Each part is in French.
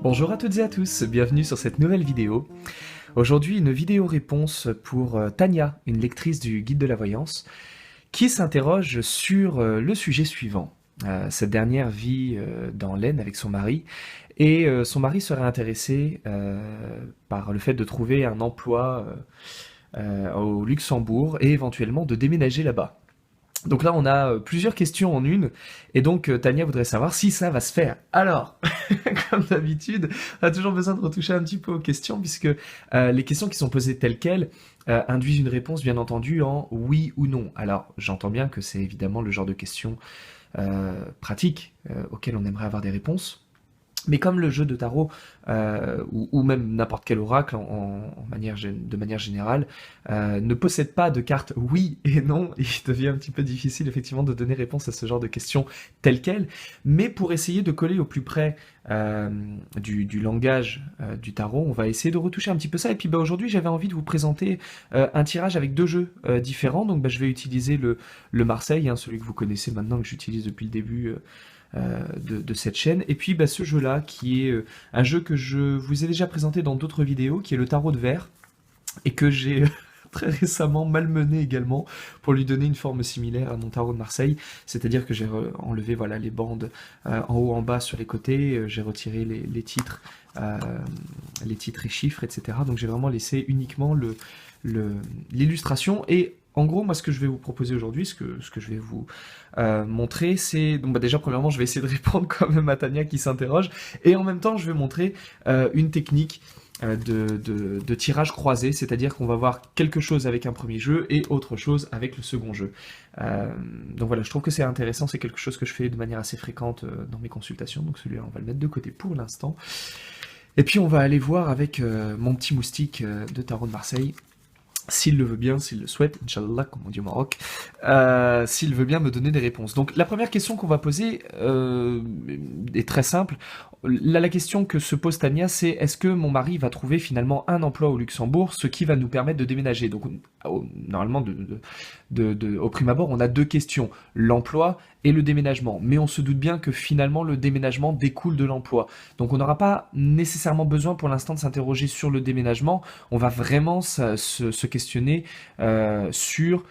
Bonjour à toutes et à tous, bienvenue sur cette nouvelle vidéo. Aujourd'hui, une vidéo réponse pour Tania, une lectrice du Guide de la Voyance, qui s'interroge sur le sujet suivant. Cette dernière vit dans l'Aisne avec son mari, et son mari serait intéressé par le fait de trouver un emploi au Luxembourg et éventuellement de déménager là-bas. Donc là, on a plusieurs questions en une, et donc Tania voudrait savoir si ça va se faire. Alors, comme d'habitude, on a toujours besoin de retoucher un petit peu aux questions, puisque les questions qui sont posées telles quelles induisent une réponse, bien entendu, en oui ou non. Alors, j'entends bien que c'est évidemment le genre de questions pratiques auxquelles on aimerait avoir des réponses. Mais comme le jeu de tarot, ou même n'importe quel oracle de manière générale, ne possède pas de carte oui et non, il devient un petit peu difficile effectivement de donner réponse à ce genre de questions telles quelles. Mais pour essayer de coller au plus près du langage du tarot, on va essayer de retoucher un petit peu ça. Et puis aujourd'hui, j'avais envie de vous présenter un tirage avec deux jeux différents. Donc je vais utiliser le Marseille, hein, celui que vous connaissez maintenant, que j'utilise depuis le début de cette chaîne. Et puis ce jeu-là, qui est un jeu que je vous ai déjà présenté dans d'autres vidéos, qui est le tarot de verre, et que j'ai très récemment malmené également pour lui donner une forme similaire à mon tarot de Marseille, c'est-à-dire que j'ai enlevé voilà, les bandes en haut, en bas, sur les côtés, j'ai retiré les titres et chiffres, etc. Donc j'ai vraiment laissé uniquement l'illustration. Et en gros, moi, ce que je vais vous proposer aujourd'hui, ce que je vais vous montrer, c'est... Donc déjà, premièrement, je vais essayer de répondre quand même à Tania qui s'interroge, et en même temps, je vais montrer une technique de tirage croisé, c'est-à-dire qu'on va voir quelque chose avec un premier jeu et autre chose avec le second jeu. Donc voilà, je trouve que c'est intéressant, c'est quelque chose que je fais de manière assez fréquente dans mes consultations, donc celui-là, on va le mettre de côté pour l'instant. Et puis on va aller voir avec mon petit moustique de tarot de Marseille, s'il le veut bien, s'il le souhaite, Inch'Allah, comme on dit au Maroc, s'il veut bien me donner des réponses. Donc la première question qu'on va poser est très simple. Là, la question que se pose Tania, c'est est-ce que mon mari va trouver finalement un emploi au Luxembourg, ce qui va nous permettre de déménager. Donc normalement, au prime abord, on a deux questions, l'emploi et le déménagement. Mais on se doute bien que finalement, le déménagement découle de l'emploi. Donc on n'aura pas nécessairement besoin pour l'instant de s'interroger sur le déménagement. On va vraiment se questionner sur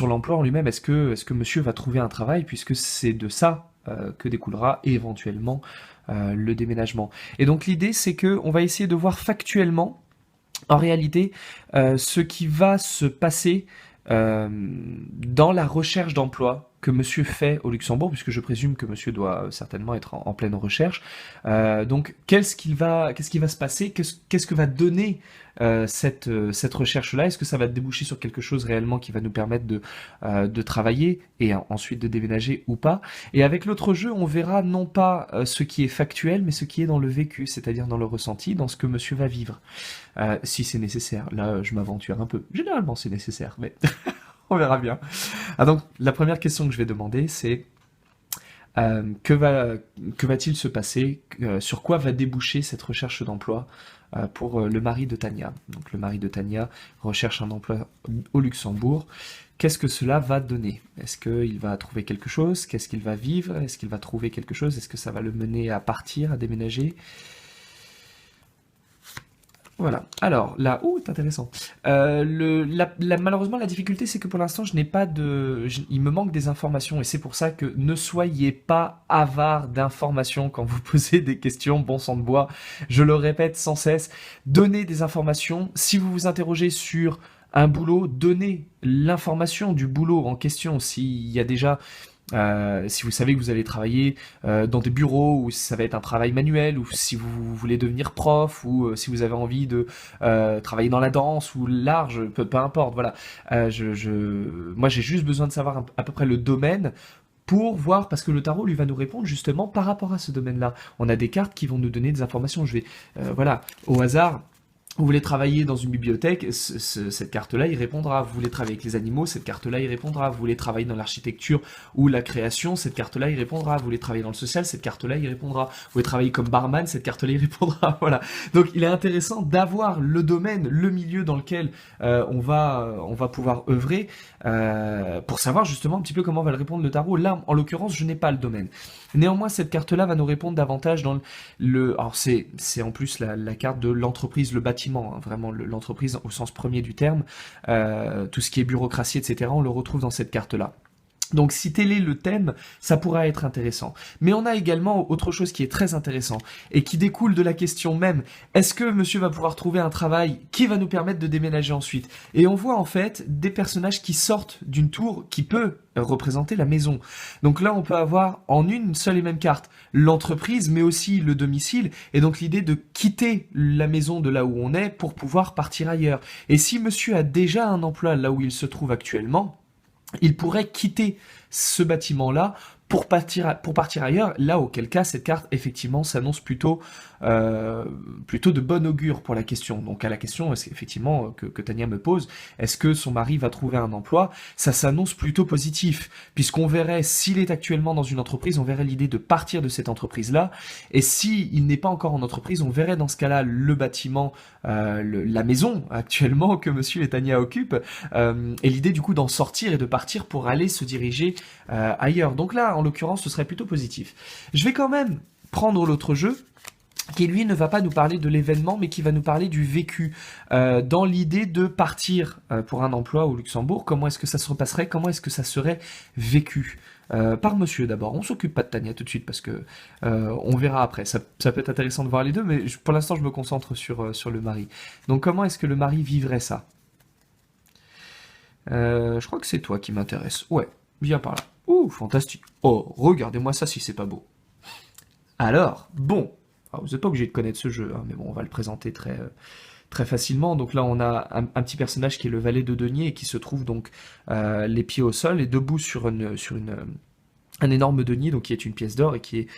l'emploi en lui-même. Est-ce que monsieur va trouver un travail, puisque c'est de ça que découlera éventuellement le déménagement. Et donc l'idée, c'est que on va essayer de voir factuellement, en réalité, ce qui va se passer dans la recherche d'emploi que monsieur fait au Luxembourg, puisque je présume que monsieur doit certainement être en pleine recherche. Donc, qu'est-ce qui va se passer? Qu'est-ce que va donner cette recherche-là? Est-ce que ça va déboucher sur quelque chose réellement qui va nous permettre de travailler et ensuite de déménager ou pas? Et avec l'autre jeu, on verra non pas ce qui est factuel, mais ce qui est dans le vécu, c'est-à-dire dans le ressenti, dans ce que monsieur va vivre. Si c'est nécessaire. Là, je m'aventure un peu. Généralement, c'est nécessaire, mais on verra bien. Ah donc, la première question que je vais demander, c'est que va-t-il se passer, sur quoi va déboucher cette recherche d'emploi pour le mari de Tania. Donc le mari de Tania recherche un emploi au Luxembourg. Qu'est-ce que cela va donner? Est-ce qu'il va trouver quelque chose? Qu'est-ce qu'il va vivre? Est-ce qu'il va trouver quelque chose? Est-ce que ça va le mener à partir, à déménager? Voilà. Alors là, c'est intéressant. Malheureusement, la difficulté, c'est que pour l'instant, je n'ai pas il me manque des informations, et c'est pour ça que ne soyez pas avares d'informations quand vous posez des questions. Bon sang de bois, je le répète sans cesse. Donnez des informations. Si vous vous interrogez sur un boulot, donnez l'information du boulot en question. S'il y a déjà si vous savez que vous allez travailler dans des bureaux, ou si ça va être un travail manuel, ou si vous voulez devenir prof, ou si vous avez envie de travailler dans la danse ou l'art, peu importe, voilà. Moi j'ai juste besoin de savoir à peu près le domaine pour voir, parce que le tarot lui va nous répondre justement par rapport à ce domaine-là. On a des cartes qui vont nous donner des informations. Je vais, voilà, au hasard, Vous voulez travailler dans une bibliothèque, cette carte-là y répondra. Vous voulez travailler avec les animaux, cette carte-là y répondra. Vous voulez travailler dans l'architecture ou la création, cette carte-là y répondra. Vous voulez travailler dans le social, cette carte-là y répondra. Vous voulez travailler comme barman, cette carte-là y répondra. Voilà. Donc il est intéressant d'avoir le domaine, le milieu dans lequel on va pouvoir œuvrer pour savoir justement un petit peu comment va le répondre le tarot. Là, en l'occurrence, je n'ai pas le domaine. Néanmoins, cette carte-là va nous répondre davantage dans alors c'est en plus la carte de l'entreprise, le bâtiment, hein, vraiment l'entreprise au sens premier du terme, tout ce qui est bureaucratie, etc. On le retrouve dans cette carte-là. Donc si tel est le thème, ça pourra être intéressant. Mais on a également autre chose qui est très intéressant et qui découle de la question même, est-ce que monsieur va pouvoir trouver un travail qui va nous permettre de déménager ensuite? Et on voit en fait des personnages qui sortent d'une tour qui peut représenter la maison. Donc là on peut avoir en une seule et même carte l'entreprise mais aussi le domicile et donc l'idée de quitter la maison de là où on est pour pouvoir partir ailleurs. Et si monsieur a déjà un emploi là où il se trouve actuellement, il pourrait quitter ce bâtiment-là pour partir ailleurs, là auquel cas cette carte effectivement s'annonce plutôt de bon augure pour la question. Donc à la question effectivement que Tania me pose, est-ce que son mari va trouver un emploi? Ça s'annonce plutôt positif, puisqu'on verrait s'il est actuellement dans une entreprise, on verrait l'idée de partir de cette entreprise-là, et si il n'est pas encore en entreprise, on verrait dans ce cas-là le bâtiment, la maison actuellement que monsieur et Tania occupent, et l'idée du coup d'en sortir et de partir pour aller se diriger ailleurs. Donc là, en l'occurrence, ce serait plutôt positif. Je vais quand même prendre l'autre jeu, qui lui ne va pas nous parler de l'événement, mais qui va nous parler du vécu, dans l'idée de partir pour un emploi au Luxembourg. Comment est-ce que ça se repasserait? Comment est-ce que ça serait vécu par monsieur d'abord? On s'occupe pas de Tania tout de suite parce que on verra après. Ça peut être intéressant de voir les deux, mais pour l'instant je me concentre sur le mari. Donc comment est-ce que le mari vivrait ça? Je crois que c'est toi qui m'intéresse. Ouais, viens par là. Ouh, fantastique. Oh, regardez-moi ça si c'est pas beau. Alors, bon. Alors, vous n'êtes pas obligé de connaître ce jeu, hein, mais bon, on va le présenter très facilement. Donc là, on a un petit personnage qui est le valet de denier et qui se trouve donc les pieds au sol et debout sur un énorme denier, donc qui est une pièce d'or et qui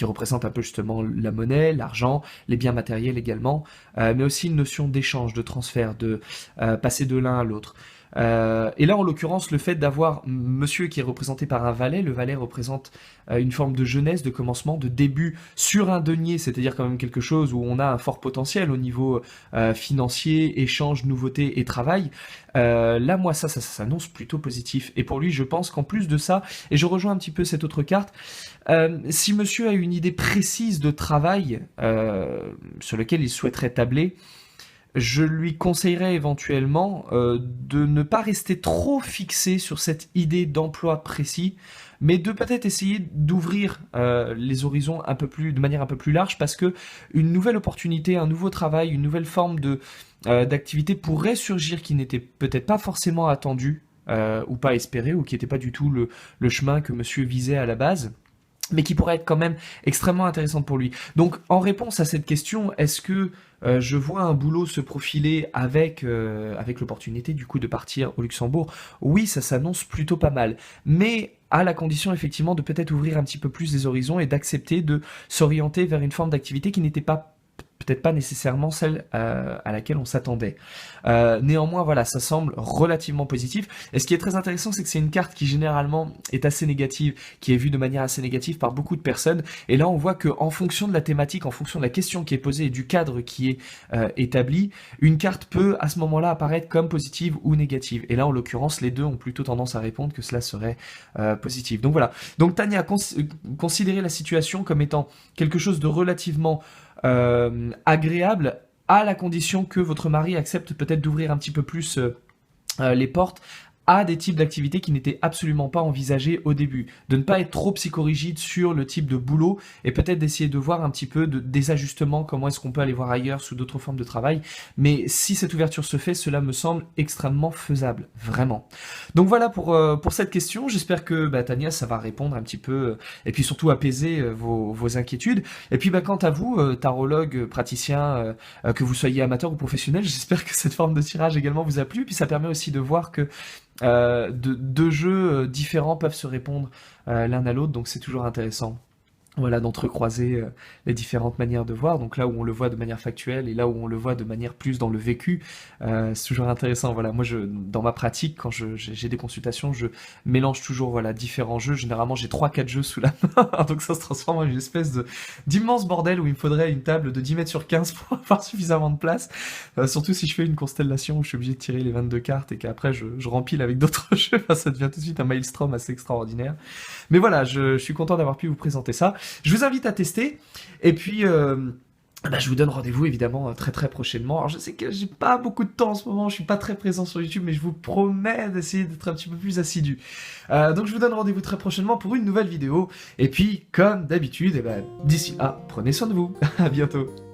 représente un peu justement la monnaie, l'argent, les biens matériels également, mais aussi une notion d'échange, de transfert, de passer de l'un à l'autre. Et là, en l'occurrence, le fait d'avoir monsieur qui est représenté par un valet, le valet représente une forme de jeunesse, de commencement, de début sur un denier, c'est-à-dire quand même quelque chose où on a un fort potentiel au niveau financier, échange, nouveauté et travail. Là, moi, ça s'annonce plutôt positif. Et pour lui, je pense qu'en plus de ça, et je rejoins un petit peu cette autre carte, si monsieur a une idée précise de travail sur lequel il souhaiterait tabler, je lui conseillerais éventuellement de ne pas rester trop fixé sur cette idée d'emploi précis, mais de peut-être essayer d'ouvrir les horizons de manière un peu plus large, parce que une nouvelle opportunité, un nouveau travail, une nouvelle forme d'activité pourrait surgir qui n'était peut-être pas forcément attendue ou pas espérée, ou qui n'était pas du tout le chemin que monsieur visait à la base, mais qui pourrait être quand même extrêmement intéressante pour lui. Donc, en réponse à cette question, est-ce que je vois un boulot se profiler avec l'opportunité du coup de partir au Luxembourg? Oui, ça s'annonce plutôt pas mal, mais à la condition effectivement de peut-être ouvrir un petit peu plus les horizons et d'accepter de s'orienter vers une forme d'activité qui n'était peut-être pas nécessairement celle à laquelle on s'attendait. Néanmoins, voilà, ça semble relativement positif. Et ce qui est très intéressant, c'est que c'est une carte qui généralement est assez négative, qui est vue de manière assez négative par beaucoup de personnes. Et là, on voit que en fonction de la thématique, en fonction de la question qui est posée et du cadre qui est établi, une carte peut à ce moment-là apparaître comme positive ou négative. Et là, en l'occurrence, les deux ont plutôt tendance à répondre que cela serait positif. Donc voilà. Donc Tania, considérez la situation comme étant quelque chose de relativement agréable, à la condition que votre mari accepte peut-être d'ouvrir un petit peu plus les portes à des types d'activités qui n'étaient absolument pas envisagées au début. De ne pas être trop psychorigide sur le type de boulot et peut-être d'essayer de voir un petit peu des ajustements, comment est-ce qu'on peut aller voir ailleurs sous d'autres formes de travail. Mais si cette ouverture se fait, cela me semble extrêmement faisable, vraiment. Donc voilà pour cette question. J'espère que Tania, ça va répondre un petit peu et puis surtout apaiser vos inquiétudes. Et puis quant à vous, tarologue, praticien, que vous soyez amateur ou professionnel, j'espère que cette forme de tirage également vous a plu. Puis ça permet aussi de voir que deux jeux différents peuvent se répondre l'un à l'autre, donc c'est toujours intéressant voilà, d'entrecroiser les différentes manières de voir, donc là où on le voit de manière factuelle et là où on le voit de manière plus dans le vécu, c'est toujours intéressant. Voilà, moi, dans ma pratique, quand j'ai des consultations, je mélange toujours voilà différents jeux. Généralement, j'ai trois quatre jeux sous la main, donc ça se transforme en une espèce de d'immense bordel où il me faudrait une table de 10 mètres sur 15 pour avoir suffisamment de place. Surtout si je fais une constellation où je suis obligé de tirer les 22 cartes et qu'après je rempile avec d'autres jeux, ça devient tout de suite un maelstrom assez extraordinaire. Mais voilà, je suis content d'avoir pu vous présenter ça. Je vous invite à tester. Et puis, bah, je vous donne rendez-vous évidemment très très prochainement. Alors je sais que j'ai pas beaucoup de temps en ce moment, je suis pas très présent sur YouTube, mais je vous promets d'essayer d'être un petit peu plus assidu. Donc je vous donne rendez-vous très prochainement pour une nouvelle vidéo. Et puis, comme d'habitude, eh ben, d'ici là, prenez soin de vous. À bientôt.